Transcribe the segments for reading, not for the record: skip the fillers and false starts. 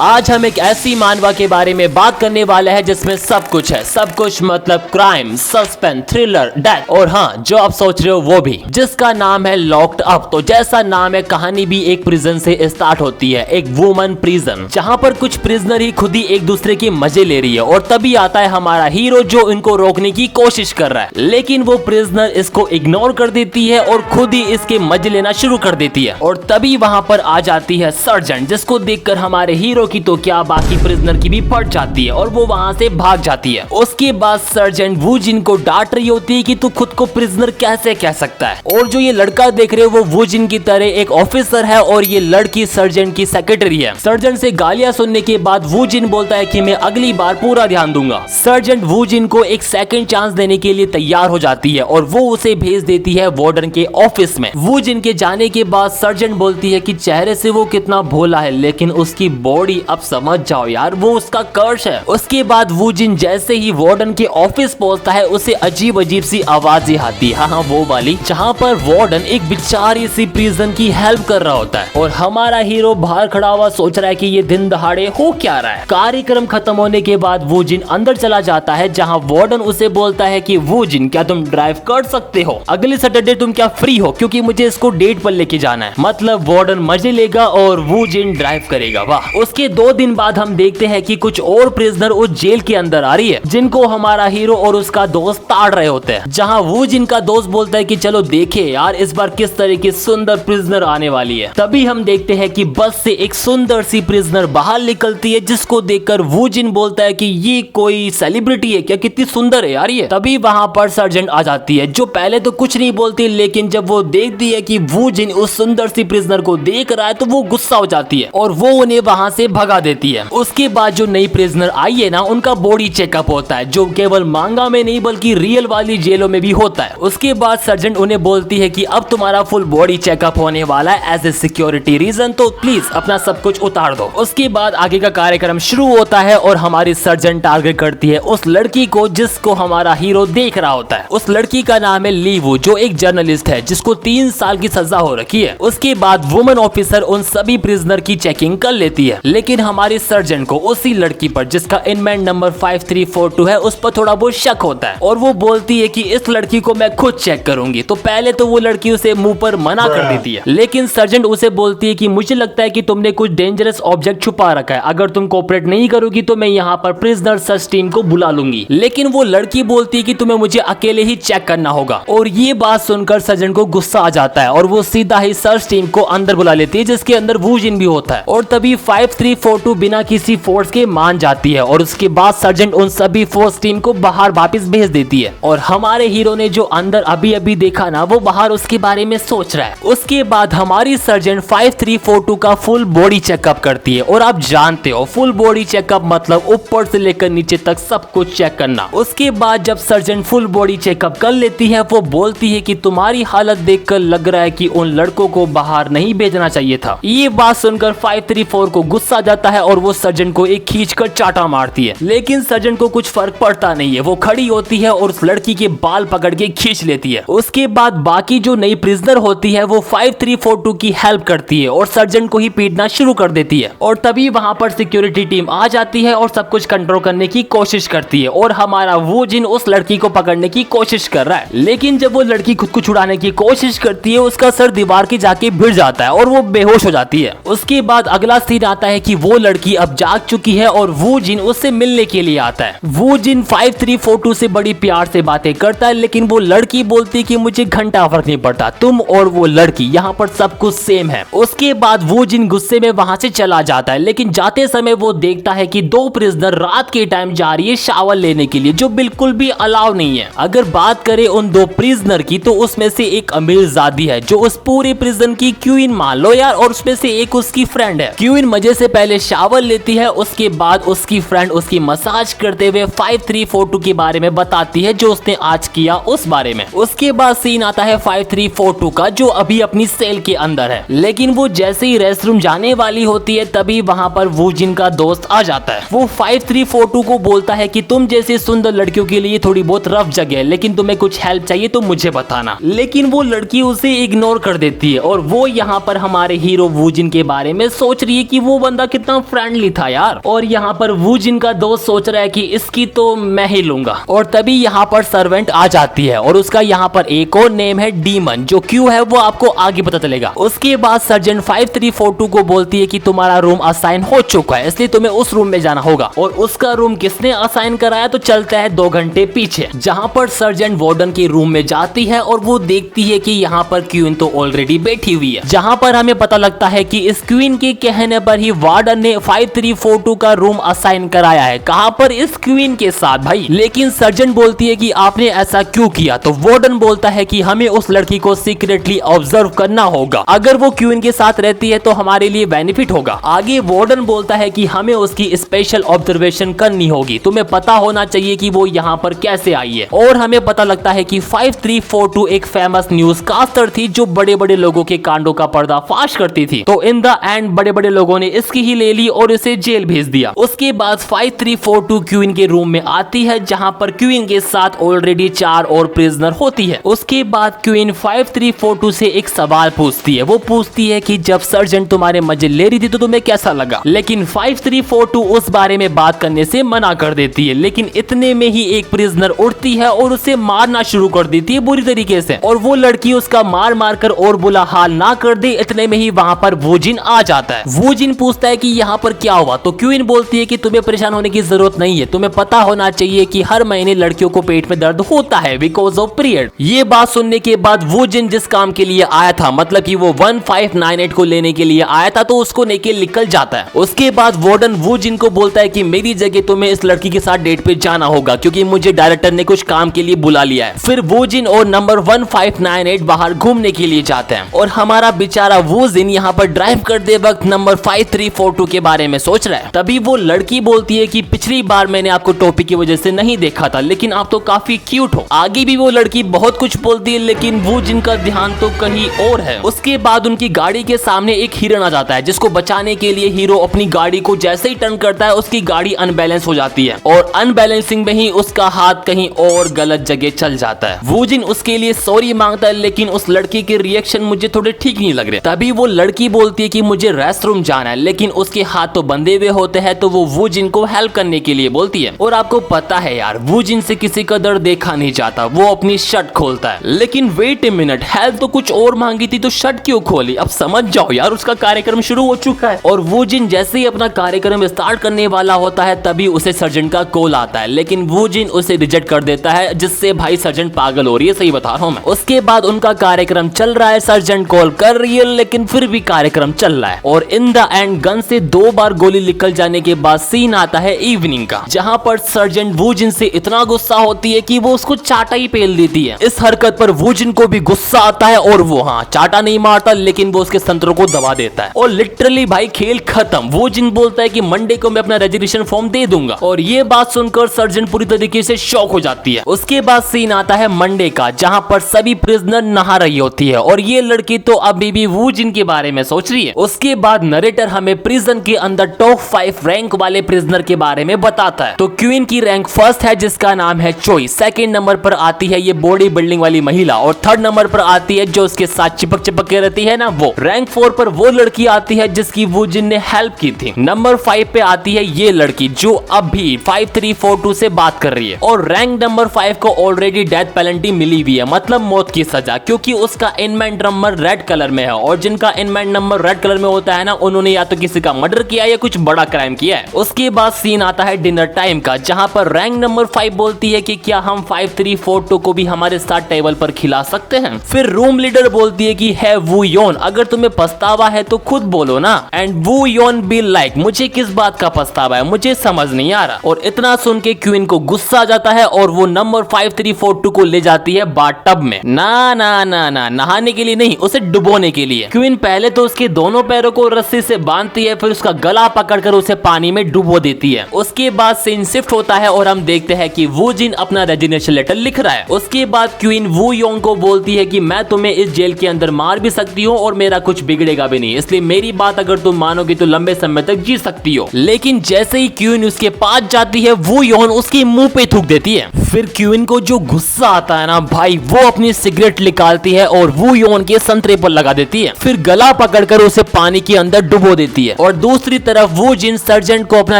आज हम एक ऐसी मानवा के बारे में बात करने वाले हैं जिसमें सब कुछ है, सब कुछ मतलब क्राइम, सस्पेंस, थ्रिलर, डेथ और हाँ जो आप सोच रहे हो वो भी, जिसका नाम है लॉक्ड अप। तो जैसा नाम है, कहानी भी एक प्रिजन से स्टार्ट होती है, एक वुमन प्रिजन, जहाँ पर कुछ प्रिजनर ही खुद ही एक दूसरे के मजे ले रही है और तभी आता है हमारा हीरो जो इनको रोकने की कोशिश कर रहा है, लेकिन वो प्रिजनर इसको इग्नोर कर देती है और खुद ही इसके मजे लेना शुरू कर देती है। और तभी वहाँ पर आ जाती है सर्जेंट, जिसको देखकर हमारे हीरो की तो क्या बाकी प्रिजनर की भी फट जाती है और वो वहाँ से भाग जाती है। उसके बाद सर्जेंट वू जिन को डांट रही होती है कि तू खुद को प्रिजनर कैसे कह सकता है। और जो ये लड़का देख रहे हो वो वू जिन की तरह एक ऑफिसर है और ये लड़की सर्जेंट की सेक्रेटरी है। सर्जेंट से गालियां सुनने के बाद वू जिन बोलता है कि मैं अगली बार पूरा ध्यान दूंगा। सर्जेंट वू जिन को एक सेकंड चांस देने के लिए तैयार हो जाती है और वो उसे भेज देती है वार्डन के ऑफिस में। वू जिन के जाने के बाद सर्जेंट बोलती है कि चेहरे से वो कितना भोला है, लेकिन उसकी बॉडी अब समझ जाओ यार, वो उसका कर्श है। उसके बाद वू जिन जैसे ही वार्डन के ऑफिस पहुंचता है, उसे अजीब अजीब सी आवाजें आती है, हाँ वो वाली, जहाँ पर वार्डन एक बेचारी सी प्रिजन की हेल्प कर रहा होता है और हमारा हीरो बाहर खड़ा हुआ सोच रहा है कि ये दिन दहाड़े हो क्या रहा है। कार्यक्रम खत्म होने के बाद वू जिन अंदर चला जाता है, जहाँ वार्डन उसे बोलता है कि वू जिन क्या तुम ड्राइव कर सकते हो, अगले सैटरडे तुम क्या फ्री हो, क्योंकि मुझे इसको डेट पर लेके जाना है। मतलब वार्डन मजे लेगा और वू जिन ड्राइव करेगा। वाह। उसके 2 दिन बाद हम देखते हैं कि कुछ और प्रिजनर उस जेल के अंदर आ रही है, जिनको हमारा हीरो और उसका दोस्त ताड़ रहे होते हैं, जहां वो जिनका दोस्त बोलता है कि चलो देखे यार इस बार किस तरह की सुंदर प्रिजनर आने वाली है। तभी हम देखते हैं कि बस से एक सुंदर सी प्रिजनर बाहर निकलती है, जिसको देखकर वो जिन बोलता है कि ये कोई सेलिब्रिटी है क्या, कितनी सुंदर है यार ये। तभी वहां पर सर्जेंट आ जाती है, जो पहले तो कुछ नहीं बोलती, लेकिन जब वो देखती है कि वो जिन उस सुंदर सी प्रिजनर को देख रहा है तो वो गुस्सा हो जाती है और वो उन्हें वहां से भगा देती है। उसके बाद जो नई प्रिजनर आई है ना, उनका बॉडी चेकअप होता है, जो केवल मांगा में नहीं बल्कि रियल वाली जेलों में भी होता है। उसके बाद सर्जेंट उन्हें बोलती है कि अब तुम्हारा फुल बॉडी चेकअप होने वाला है एज ए सिक्योरिटी रीजन, तो प्लीज अपना सब कुछ उतार दो। उसके बाद आगे का कार्यक्रम शुरू होता है और हमारी सर्जेंट टारगेट करती है उस लड़की को जिसको हमारा हीरो देख रहा होता है। उस लड़की का नाम है ली वू, जो एक जर्नलिस्ट है जिसको 3 साल की सजा हो रखी है। उसके बाद वुमन ऑफिसर उन सभी प्रिजनर की चेकिंग कर लेती है, लेकिन हमारी सर्जेंट को उसी लड़की पर जिसका इनमेंट नंबर 5342 है उस पर थोड़ा बहुत शक होता है और वो बोलती है कि इस लड़की को मैं खुद चेक करूंगी। तो पहले तो वो लड़की उसे मुंह पर मना कर देती है, लेकिन सर्जेंट उसे बोलती है कि मुझे लगता है कि तुमने कुछ डेंजरस ऑब्जेक्ट छुपा रखा है, अगर तुम कोऑपरेट नहीं करोगी तो मैं यहाँ पर प्रिजनर सर्च टीम को बुला लूंगी। लेकिन वो लड़की बोलती है कि तुम्हें मुझे अकेले ही चेक करना होगा और ये बात सुनकर सर्जेंट को गुस्सा आ जाता है और वो सीधा ही सर्च टीम को अंदर बुला लेती है, जिसके अंदर वू जिन भी होता है। और तभी 5342 बिना किसी फोर्स के मान जाती है और उसके बाद सर्जेंट उन सभी फोर्स टीम को बाहर वापस भेज देती है और हमारे हीरो ने जो अंदर अभी अभी देखा ना, वो बाहर उसके बारे में सोच रहा है। उसके बाद हमारी सर्जेंट 5342 का फुल बॉडी चेकअप करती है और आप जानते हो फुल बॉडी चेकअप मतलब ऊपर से लेकर नीचे तक सब कुछ चेक करना। उसके बाद जब सर्जेंट फुल बॉडी चेकअप कर लेती है, वो बोलती है कि तुम्हारी हालत देखकर लग रहा है कि उन लड़कों को बाहर नहीं भेजना चाहिए था। ये बात सुनकर 534 को गुस्सा आ जाता है और वो सर्जेंट को एक खींचकर चाटा मारती है, लेकिन सर्जेंट को कुछ फर्क पड़ता नहीं है। वो खड़ी होती है और उस लड़की के बाल पकड़ के खींच लेती है। उसके बाद बाकी जो नई प्रिजनर होती है वो 5342 की हेल्प करती है और सर्जेंट को ही पीटना शुरू कर देती है। और तभी वहां पर सिक्योरिटी टीम आ जाती है और सब कुछ कंट्रोल करने की कोशिश करती है और हमारा वो जिन उस लड़की को पकड़ने की कोशिश कर रहा है, लेकिन जब वो लड़की खुद को छुड़ाने की कोशिश करती है, उसका सर दीवार के जाके भिड़ जाता है और वो बेहोश हो जाती है। उसके बाद अगला सीन आता है कि वो लड़की अब जाग चुकी है और वो जिन उससे मिलने के लिए आता है। वो जिन 5342 से बड़ी प्यार से बातें करता है, लेकिन वो लड़की बोलती है कि मुझे घंटा फर्क नहीं पड़ता, तुम और वो लड़की यहाँ पर सब कुछ सेम है। उसके बाद वो जिन गुस्से में वहां से चला जाता है, लेकिन जाते समय वो देखता है कि 2 प्रिजनर रात के टाइम जा रही है शावर लेने के लिए, जो बिल्कुल भी अलाउ नहीं है। अगर बात करें उन 2 प्रिजनर की, तो उसमें से एक अमीरजादी है जो उस पूरे प्रिजन की क्वीन मान लो यार, और उसमें से एक उसकी फ्रेंड है। क्वीन मजे से पहले शावर लेती है, उसके बाद उसकी फ्रेंड उसकी मसाज करते हुए 5342 के बारे में बताती है जो उसने आज किया उस बारे में। उसके बाद सीन आता है 5342 का, जो अभी अपनी सेल के अंदर है, लेकिन वो जैसे ही रेस्ट रूम जाने वाली होती है तभी वहां पर वो जिनका दोस्त आ जाता है। वो 5342 को बोलता है कि तुम जैसे सुंदर लड़कियों के लिए थोड़ी बहुत रफ जगह है, लेकिन तुम्हें कुछ हेल्प चाहिए तो मुझे बताना। लेकिन वो लड़की उसे इग्नोर कर देती है और वो यहाँ पर हमारे हीरो वो जिन के बारे में सोच रही है कि वो बंदा कितना फ्रेंडली था यार। और यहाँ पर वू जिन का दोस्त सोच रहा है कि इसकी तो मैं ही लूंगा। और तभी यहाँ पर सर्वेंट आ जाती है और उसका यहाँ पर एक और नेम है डीमन, जो क्यों है वो आपको आगे पता चलेगा। उसके बाद सर्जेंट 5342 को बोलती है कि तुम्हारा रूम असाइन हो चुका है, इसलिए तुम्हें उस रूम में जाना होगा। और उसका रूम किसने असाइन कराया तो चलता है 2 घंटे पीछे, जहाँ पर सर्जेंट वार्डन के रूम में जाती है और वो देखती है कि यहाँ पर क्वीन तो ऑलरेडी बैठी हुई है। जहाँ पर हमें पता लगता है कि इस क्वीन के कहने पर ही वार्डन ने 5342 का रूम असाइन कराया है। कहाँ पर? इस क्वीन के साथ भाई। लेकिन सर्जेंट बोलती है कि आपने ऐसा क्यों किया? तो वार्डन बोलता है कि हमें उस लड़की को सीक्रेटली ऑब्जर्व करना होगा, अगर वो क्वीन के साथ रहती है तो हमारे लिए बेनिफिट होगा। आगे वार्डन बोलता है कि हमें उसकी स्पेशल ऑब्जर्वेशन करनी होगी, तुम्हें पता होना चाहिए कि वो यहाँ पर कैसे आई है। और हमें पता लगता है कि 5342 एक फेमस न्यूज कास्टर थी जो बड़े बड़े लोगों के कांडों का पर्दाफाश करती थी। तो इन द एंड बड़े बड़े लोगों ने इसकी ही ले ली और इसे जेल भेज दिया। उसके बाद 5342 क्वीन के रूम में आती है, जहाँ पर क्वीन के साथ ऑलरेडी 4 और प्रिजनर होती है। उसके बाद क्वीन 5342 से एक सवाल पूछती है। वो पूछती है कि जब सर्जेंट तुम्हारे मजे ले रही थी तो तुम्हें कैसा लगा? लेकिन 5342 उस बारे में बात करने से मना कर देती है। लेकिन इतने में ही एक प्रिजनर उठती है और उसे मारना शुरू कर देती है बुरी तरीके से, और वो लड़की उसका मार मार कर और बुरा हाल ना कर दे, इतने में ही वहाँ पर वू जिन आ जाता है। वू जिन पूछता है कि यहाँ पर क्या हुआ? तो क्वीन बोलती है कि तुम्हें परेशान होने की जरूरत नहीं है, तुम्हें पता होना चाहिए कि हर महीने लड़कियों को पेट में दर्द होता है बिकॉज ऑफ पीरियड। ये बात सुनने के बाद वू जिन जिस काम के लिए आया था, मतलब कि वो 1598 को लेने के लिए आया था, तो उसको लेके निकल जाता है। उसके बाद वार्डन वू जिन को बोलता है कि मेरी जगह तुम्हें इस लड़की के साथ डेट पे जाना होगा क्योंकि मुझे डायरेक्टर ने कुछ काम के लिए बुला लिया है। फिर वू जिन और नंबर 1598 बाहर घूमने के लिए जाते हैं और हमारा बेचारा वू जिन यहाँ पर ड्राइव करते वक्त नंबर 5342 के बारे में सोच रहा है। तभी वो लड़की बोलती है कि पिछली बार मैंने आपको टोपी की वजह से नहीं देखा था, लेकिन आप तो काफी क्यूट हो। आगे भी वो लड़की बहुत कुछ बोलती है, लेकिन वू जिन का ध्यान तो कहीं और है। उसके बाद उनकी गाड़ी के सामने एक हिरन आ जाता है, जिसको बचाने के लिए हीरो अपनी गाड़ी को जैसे ही टर्न करता है उसकी गाड़ी अनबैलेंस हो जाती है और अनबैलेंसिंग में ही उसका हाथ कहीं और गलत जगह चल जाता है। वू जिन उसके लिए सॉरी मांगता है, लेकिन उस लड़की के रिएक्शन मुझे थोड़े ठीक नहीं लग रहे। तभी वो लड़की बोलती है कि मुझे रेस्टरूम जाना है, लेकिन उसके हाथ तो बंधे हुए होते हैं, तो वो वू जिन को हेल्प करने के लिए बोलती है। और आपको पता है यार, वू जिन से किसी का दर्द देखा नहीं जाता, वो अपनी शर्ट खोलता है। लेकिन वेट ए मिनट, हेल्प तो कुछ और मांगी थी तो शर्ट क्यों खोली? अब समझ जाओ यार, उसका कार्यक्रम शुरू हो चुका है। और वू जिन जैसे ही अपना कार्यक्रम स्टार्ट करने वाला होता है, तभी उसे सर्जेंट का कॉल आता है, लेकिन वू जिन उसे रिजेक्ट कर देता है, जिससे भाई सर्जेंट पागल हो रही है, सही बता रहा हूं मैं। उसके बाद उनका कार्यक्रम चल रहा है, सर्जेंट कॉल कर रही है, लेकिन फिर भी कार्यक्रम चल रहा है। और इन द एंड गन से 2 बार गोली निकल जाने के बाद सीन आता है इवनिंग का, जहां पर सर्जेंट वू जिन से इतना गुस्सा होती है कि वो उसको चाटा ही पेल देती है। इस हरकत पर वू जिन को भी गुस्सा आता है और वो चाटा नहीं मारता, लेकिन वो उसके संतरों को दबा देता है और लिटरली भाई खेल खत्म। वू जिन बोलता है कि मंडे को मैं अपना रेजिग्नेशन फॉर्म दे दूंगा, और ये बात सुनकर सर्जेंट पूरी तरीके से शॉक हो जाती है। उसके बाद सीन आता है मंडे का, जहां पर सभी प्रिजनर नहा रही होती है और ये लड़की तो अभी भी वू जिन के बारे में सोच रही है। उसके बाद नरेटर हमें प्रिजन के अंदर टॉप 5 रैंक वाले प्रिजनर के बारे में बताता है। तो क्वीन की रैंक फर्स्ट है, जिसका नाम है चोई। सेकंड नंबर पर आती है ये बॉडी बिल्डिंग वाली महिला, और थर्ड नंबर पर आती है जो उसके साथ चिपक चिपक के रहती है ना वो। रैंक 4 पर वो लड़की आती है जिसकी वू जिन ने हेल्प की थी। नंबर 5 पे आती है ये लड़की जो अब भी 5342 से बात कर रही है, और रैंक नंबर 5 को ऑलरेडी डेथ पेनल्टी मिली हुई है, मतलब मौत की सजा, क्योंकि उसका इनमेंट नंबर रेड कलर में है, और जिनका इनमेंट नंबर रेड कलर में होता है ना, उन्होंने या तो किसी का मर्डर किया या कुछ बड़ा क्राइम किया है। उसके बाद सीन आता है डिनर टाइम का, जहां पर रैंक नंबर 5 बोलती है कि क्या हम 5342 को भी हमारे साथ टेबल पर खिला सकते हैं। फिर रूम लीडर बोलती है कि है वू योन, अगर तुम्हें पछतावा है तो खुद बोलो ना। एंड वू योन बी लाइक, मुझे किस बात का पछतावा है, मुझे समझ नहीं आ रहा। और इतना सुन के क्वीन को गुस्सा आ जाता है और वो नंबर 5342 को ले जाती है बाथटब में। ना ना ना ना, नहाने के लिए नहीं, उसे डुबोने के लिए। क्वीन पहले तो उसके दोनों पैरों को रस्सी से बांधती है, फिर उसका गला पकड़कर उसे पानी में डुबो देती है। उसके बाद सीन शिफ्ट होता है और हम देखते हैं कि वू जिन अपना रेजिग्नेशन लेटर लिख रहा है। उसके बाद क्वीन वू योंग को बोलती है कि मैं तुम्हें इस जेल के अंदर मार भी सकती हूँ और मेरा कुछ बिगड़ेगा भी नहीं, इसलिए मेरी बात अगर तुम मानोगी तो लंबे समय तक जी सकती हो। लेकिन जैसे ही क्वीन उसके पास जाती है, वू योन उसके मुंह पे थूक देती है। फिर क्वीन को जो गुस्सा आता है ना भाई, वो अपनी सिगरेट निकालती है और वू योन के संतरे पर लगा देती है, फिर गला पकड़कर उसे पानी के अंदर डुबो देती है। है और दूसरी तरफ वो जिन सर्जेंट को अपना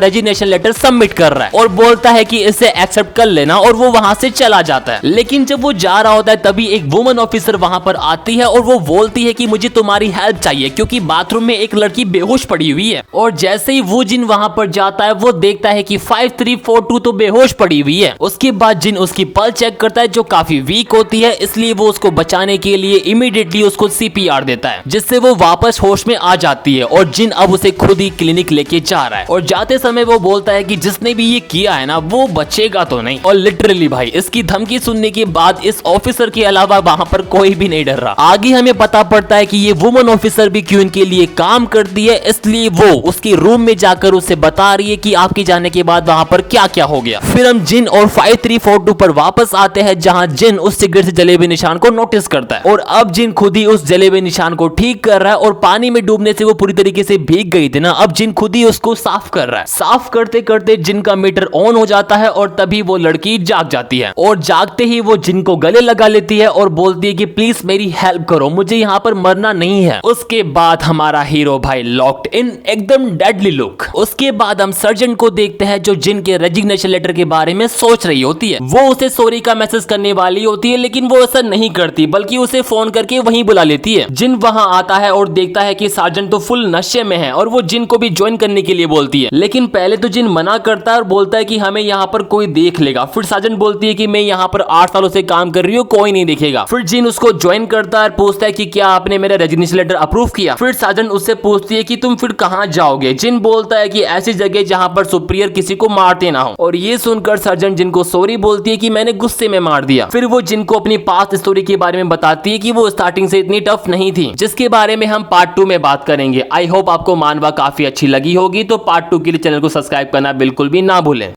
रेजिग्नेशन लेटर सबमिट कर रहा है और बोलता है कि इसे एक्सेप्ट कर लेना और वो वहां से चला जाता है। लेकिन जब वो जा रहा होता है तभी एक वुमन ऑफिसर वहां पर आती है और वो बोलती है कि मुझे तुम्हारी हेल्प चाहिए क्योंकि बाथरूम में एक लड़की बेहोश पड़ी हुई है। और जैसे ही वो जिन वहां पर जाता है वो देखता है कि 5342 तो बेहोश पड़ी हुई है। उसके बाद जिन उसकी पल्स चेक करता है जो काफी वीक होती है, इसलिए वो उसको बचाने के लिए इमीडिएटली उसको CPR देता है जिससे वो वापस होश में आ जाती है। और जिन अब उसे खुद ही क्लिनिक लेके जा रहा है और जाते समय वो बोलता है कि जिसने भी ये किया है ना वो बचेगा तो नहीं। और लिटरली भाई इसकी धमकी सुनने के बाद इस ऑफिसर के अलावा वहां पर कोई भी नहीं डर रहा। आगे हमें पता पड़ता है कि ये वुमन ऑफिसर भी क्यों इनके लिए काम करती है, इसलिए वो उसके रूम में जाकर उसे बता रही है कि आपके जाने के बाद वहां पर क्या क्या हो गया। फिर हम जिन और 5342 पर वापस आते हैं जहां जिन उस सिगरेट से जले हुए निशान को नोटिस करता है और अब जिन खुद ही उस जले हुए निशान को ठीक कर रहा है और पानी में डूबने से वो पूरी तरीके से भीग गई थी ना, अब जिन खुद ही उसको साफ कर रहा है। साफ करते करते जिन का मीटर ऑन हो जाता है और तभी वो लड़की जाग जाती है और जागते ही वो जिन को गले लगा लेती है और बोलती है कि प्लीज मेरी हेल्प करो, मुझे यहाँ पर मरना नहीं है। उसके बाद हमारा हीरो भाई लॉक्ड इन एकदम डेडली लुक। उसके बाद हम सर्जन को देखते हैं जो जिन के रेजिग्नेशन लेटर के बारे में सोच रही होती है। वो उसे सॉरी का मैसेज करने वाली होती है लेकिन वो ऐसा नहीं करती बल्कि उसे फोन करके वहीं बुला लेती है। जिन वहां आता है और देखता है कि साजन तो फुल नशे में है और वो जिन को भी ज्वाइन करने के लिए बोलती है। लेकिन पहले तो जिन मना करता है और बोलता है कि हमें यहाँ पर कोई देख लेगा। फिर साजन बोलती है कि मैं यहाँ पर 8 सालों से काम कर रही हूँ, कोई नहीं देखेगा। फिर जिन उसको ज्वाइन करता है, पूछता है कि क्या आपने मेरा रेजिग्नेशन लेटर अप्रूव किया। फिर साजन उससे पूछती है कि तुम फिर कहाँ जाओगे। जिन बोलता है कि ऐसी जगह जहाँ पर सुपीरियर किसी को मारते ना हो। और ये सुनकर सर्जन जिन को सॉरी बोलती है कि मैंने गुस्से में मार दिया। फिर वो जिन को अपनी पास्ट स्टोरी के बारे में बताती है कि वो स्टार्टिंग से इतनी टफ नहीं थी, जिसके बारे में हम पार्ट 2 में बात करेंगे। आई होप आपको मानवा काफी अच्छी लगी होगी, तो पार्ट 2 के लिए चैनल को सब्सक्राइब करना बिल्कुल भी ना भूलें।